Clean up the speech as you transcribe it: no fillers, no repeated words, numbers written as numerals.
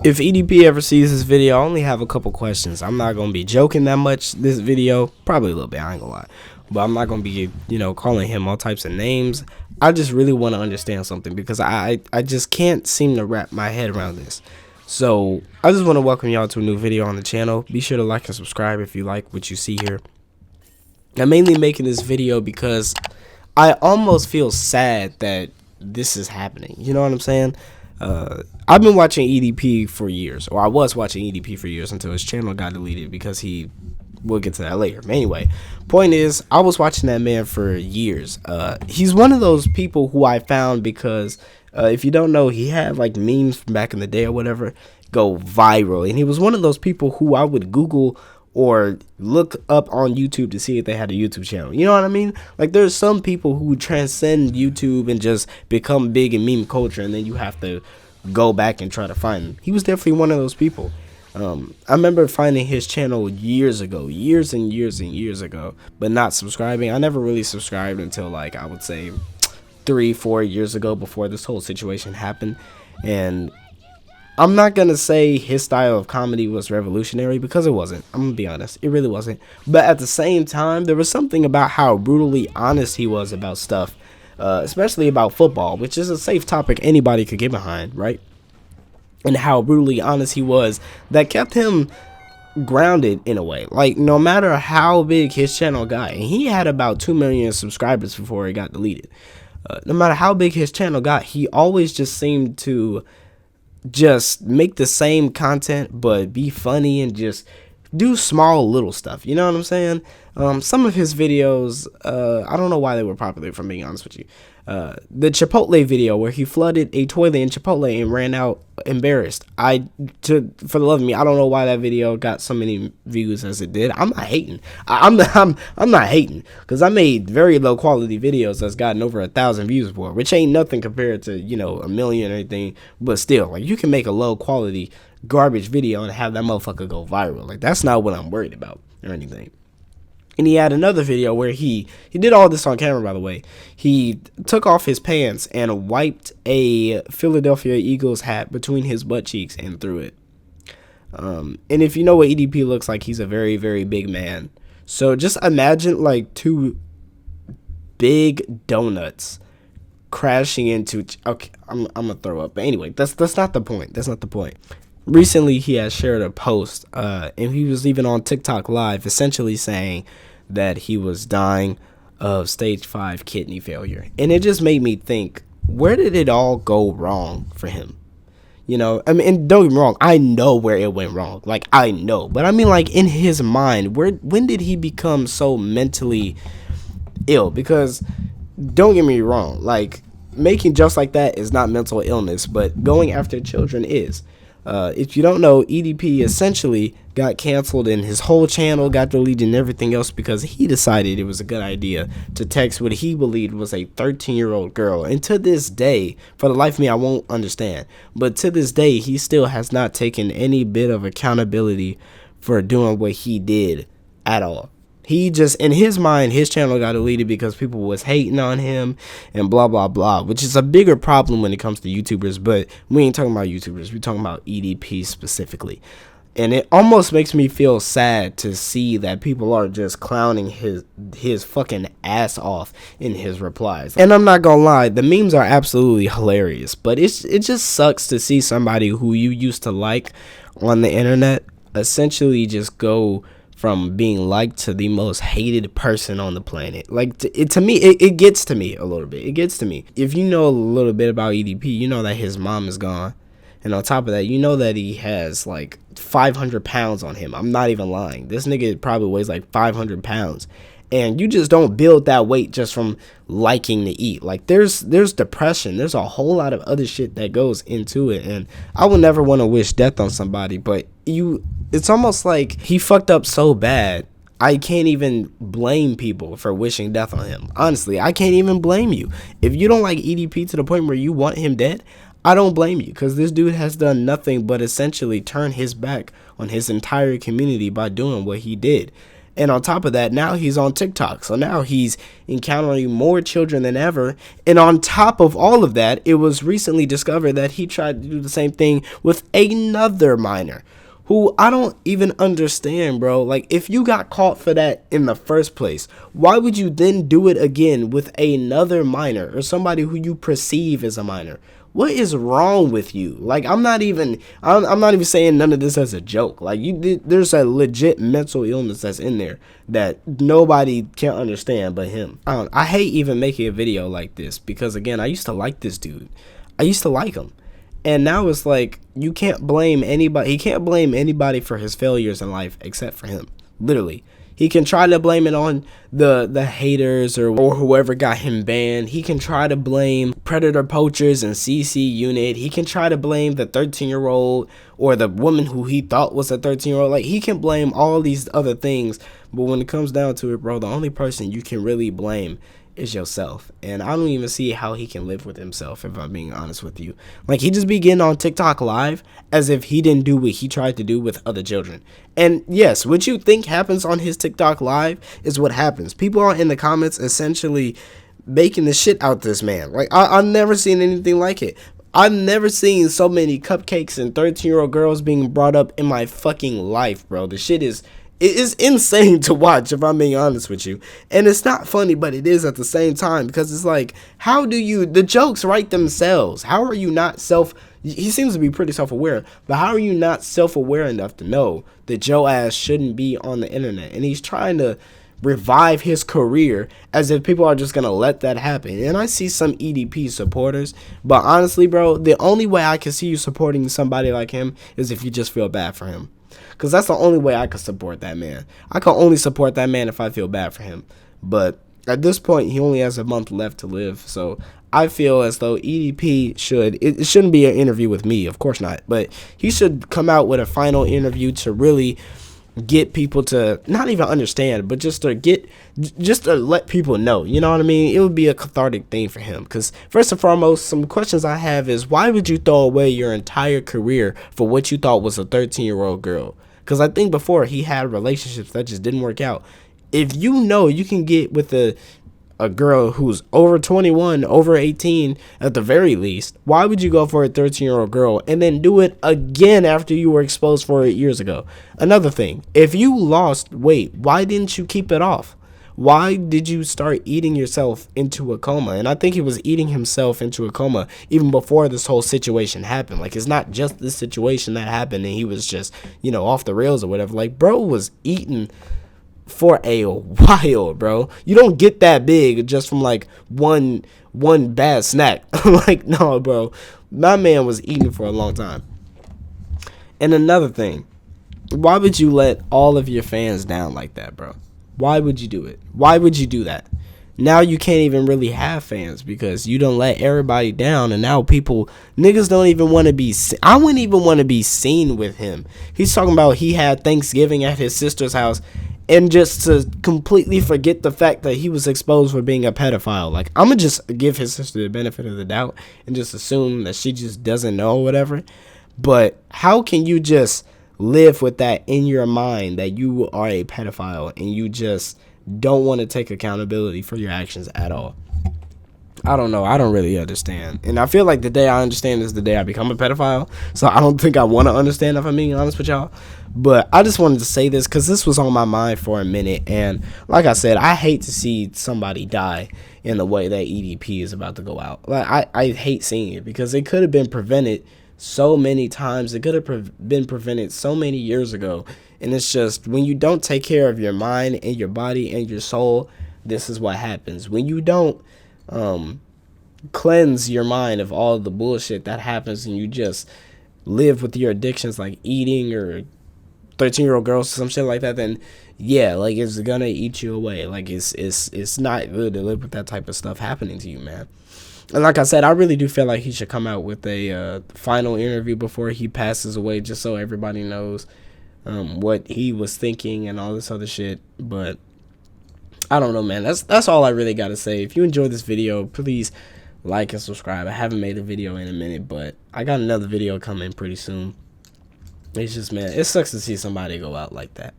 If EDP ever sees this video, I only have a couple questions. I'm not going to be joking that much this video. Probably a little bit, I ain't going to lie. But I'm not going to be, calling him all types of names. I just really want to understand something because I just can't seem to wrap my head around this. So I just want to welcome y'all to a new video on the channel. Be sure to like and subscribe if you like what you see here. I'm mainly making this video because I almost feel sad that this is happening. You know what I'm saying? I've been watching EDP for years, or I was watching EDP for years until his channel got deleted because we'll get to that later. But anyway, point is, I was watching that man for years. He's one of those people who I found because, if you don't know, he had like memes from back in the day or whatever go viral. And he was one of those people who I would Google or look up on YouTube to see if they had a YouTube channel. You know what I mean? Like, there's some people who transcend YouTube and just become big in meme culture, and then you have to go back and try to find them. He was definitely one of those people. I remember finding his channel years ago, years and years ago, but not subscribing. I never really subscribed until, like, I would say 3-4 years ago, before this whole situation happened. And I'm not going to say his style of comedy was revolutionary, because it wasn't. I'm going to be honest. It really wasn't. But at the same time, there was something about how brutally honest he was about stuff, especially about football, which is a safe topic anybody could get behind, right? And how brutally honest he was, that kept him grounded in a way. Like, no matter how big his channel got, and he had about 2 million subscribers before it got deleted. No matter how big his channel got, he always just seemed to just make the same content but be funny and just do small little stuff. You know what I'm saying? Some of his videos, I don't know why they were popular, if I'm being honest with you. The Chipotle video where he flooded a toilet in Chipotle and ran out embarrassed. For the love of me, I don't know why that video got so many views as it did. I'm not hating. I'm not hating, because I made very low quality videos that's gotten over 1,000 views before, which ain't nothing compared to, 1 million or anything. But still, like, you can make a low quality garbage video and have that motherfucker go viral. Like, that's not what I'm worried about or anything. And he had another video where he did all this on camera, by the way. He took off his pants and wiped a Philadelphia Eagles hat between his butt cheeks and threw it. And if you know what EDP looks like, he's a very, very big man. So just imagine like two big donuts crashing into. Okay, I'm gonna throw up. But anyway, that's not the point. That's not the point. Recently, he has shared a post, and he was even on TikTok Live, essentially saying that he was dying of stage 5 kidney failure. And it just made me think, where did it all go wrong for him? I mean, and don't get me wrong, I know where it went wrong. Like, I know. But I mean, like, in his mind, when did he become so mentally ill? Because, don't get me wrong, like, making jokes like that is not mental illness, but going after children is. If you don't know, EDP essentially got canceled and his whole channel got deleted and everything else because he decided it was a good idea to text what he believed was a 13-year-old girl. And to this day, for the life of me, I won't understand. But to this day, he still has not taken any bit of accountability for doing what he did at all. He just, in his mind, his channel got deleted because people was hating on him and blah, blah, blah, which is a bigger problem when it comes to YouTubers. But we ain't talking about YouTubers. We're talking about EDP specifically. And it almost makes me feel sad to see that people are just clowning his fucking ass off in his replies. And I'm not gonna lie, the memes are absolutely hilarious. But it just sucks to see somebody who you used to like on the internet essentially just go from being liked to the most hated person on the planet. Like, to me, it gets to me a little bit. It gets to me. If you know a little bit about EDP, you know that his mom is gone. And on top of that, you know that he has like 500 pounds on him. I'm not even lying. This nigga probably weighs like 500 pounds. And you just don't build that weight just from liking to eat. Like, there's depression. There's a whole lot of other shit that goes into it. And I would never want to wish death on somebody, but it's almost like he fucked up so bad, I can't even blame people for wishing death on him. Honestly, I can't even blame you. If you don't like EDP to the point where you want him dead, I don't blame you, because this dude has done nothing but essentially turn his back on his entire community by doing what he did. And on top of that, now he's on TikTok. So now he's encountering more children than ever. And on top of all of that, it was recently discovered that he tried to do the same thing with another minor, who I don't even understand, bro. Like, if you got caught for that in the first place, why would you then do it again with another minor or somebody who you perceive as a minor? What is wrong with you? Like, I'm not even saying none of this as a joke. Like, there's a legit mental illness that's in there that nobody can understand but him. I hate even making a video like this because, again, I used to like this dude. I used to like him. And now it's like, you can't blame anybody. He can't blame anybody for his failures in life except for him. Literally. He can try to blame it on the haters or whoever got him banned. He can try to blame predator poachers and CC unit. He can try to blame the 13-year-old or the woman who he thought was a 13-year-old. Like, he can blame all these other things. But when it comes down to it, bro, the only person you can really blame is yourself. And I don't even see how he can live with himself, if I'm being honest with you. Like, he just be getting on TikTok live as if he didn't do what he tried to do with other children. And yes, what you think happens on his TikTok live is what happens. People are in the comments essentially making the shit out this man. Like, I've never seen anything like it. I've never seen so many cupcakes and 13-year-old girls being brought up in my fucking life, bro. The shit is... It is insane to watch, if I'm being honest with you. And it's not funny, but it is at the same time. Because it's like, how do you... The jokes write themselves. How are you not He seems to be pretty self-aware. But how are you not self-aware enough to know that your ass shouldn't be on the internet? And he's trying to revive his career as if people are just going to let that happen. And I see some EDP supporters. But honestly, bro, the only way I can see you supporting somebody like him is if you just feel bad for him. Because that's the only way I could support that man. I can only support that man if I feel bad for him. But at this point, he only has a month left to live. So I feel as though EDP it shouldn't be an interview with me. Of course not. But he should come out with a final interview to really get people to not even understand, but just to let people know, you know what I mean? It would be a cathartic thing for him. Because first and foremost, some questions I have is, why would you throw away your entire career for what you thought was a 13-year-old girl? Because I think before, he had relationships that just didn't work out. If you know you can get with a girl who's over 21, over 18 at the very least, why would you go for a 13-year-old girl and then do it again after you were exposed for it years ago? Another thing, if you lost weight, why didn't you keep it off? Why did you start eating yourself into a coma? And I think he was eating himself into a coma even before this whole situation happened. Like, it's not just this situation that happened and he was just, off the rails or whatever. Like, bro was eating for a while, bro. You don't get that big just from like one bad snack. Like, no, bro. My man was eating for a long time. And another thing, why would you let all of your fans down like that, bro? Why would you do it? Why would you do that? Now you can't even really have fans because you don't let everybody down, and now niggas don't even want to be I wouldn't even want to be seen with him. He's talking about he had Thanksgiving at his sister's house, and just to completely forget the fact that he was exposed for being a pedophile. Like, I'm going to just give his sister the benefit of the doubt and just assume that she just doesn't know or whatever. But how can you just live with that in your mind that you are a pedophile and you just don't want to take accountability for your actions at all? I don't know. I don't really understand. And I feel like the day I understand is the day I become a pedophile. So I don't think I want to understand, if I'm being honest with y'all. But I just wanted to say this because this was on my mind for a minute. And like I said, I hate to see somebody die in the way that EDP is about to go out. Like, I hate seeing it because it could have been prevented so many times. It could have been prevented so many years ago. And it's just, when you don't take care of your mind and your body and your soul, this is what happens. When you don't cleanse your mind of all the bullshit that happens and you just live with your addictions like eating or 13-year-old girls, some shit like that, then yeah, like, it's gonna eat you away. Like, it's not good to live with that type of stuff happening to you, man. And like I said, I really do feel like he should come out with a final interview before he passes away, just so everybody knows what he was thinking and all this other shit. But I don't know, man. That's all I really got to say. If you enjoyed this video, please like and subscribe. I haven't made a video in a minute, but I got another video coming pretty soon. It's just, man, it sucks to see somebody go out like that.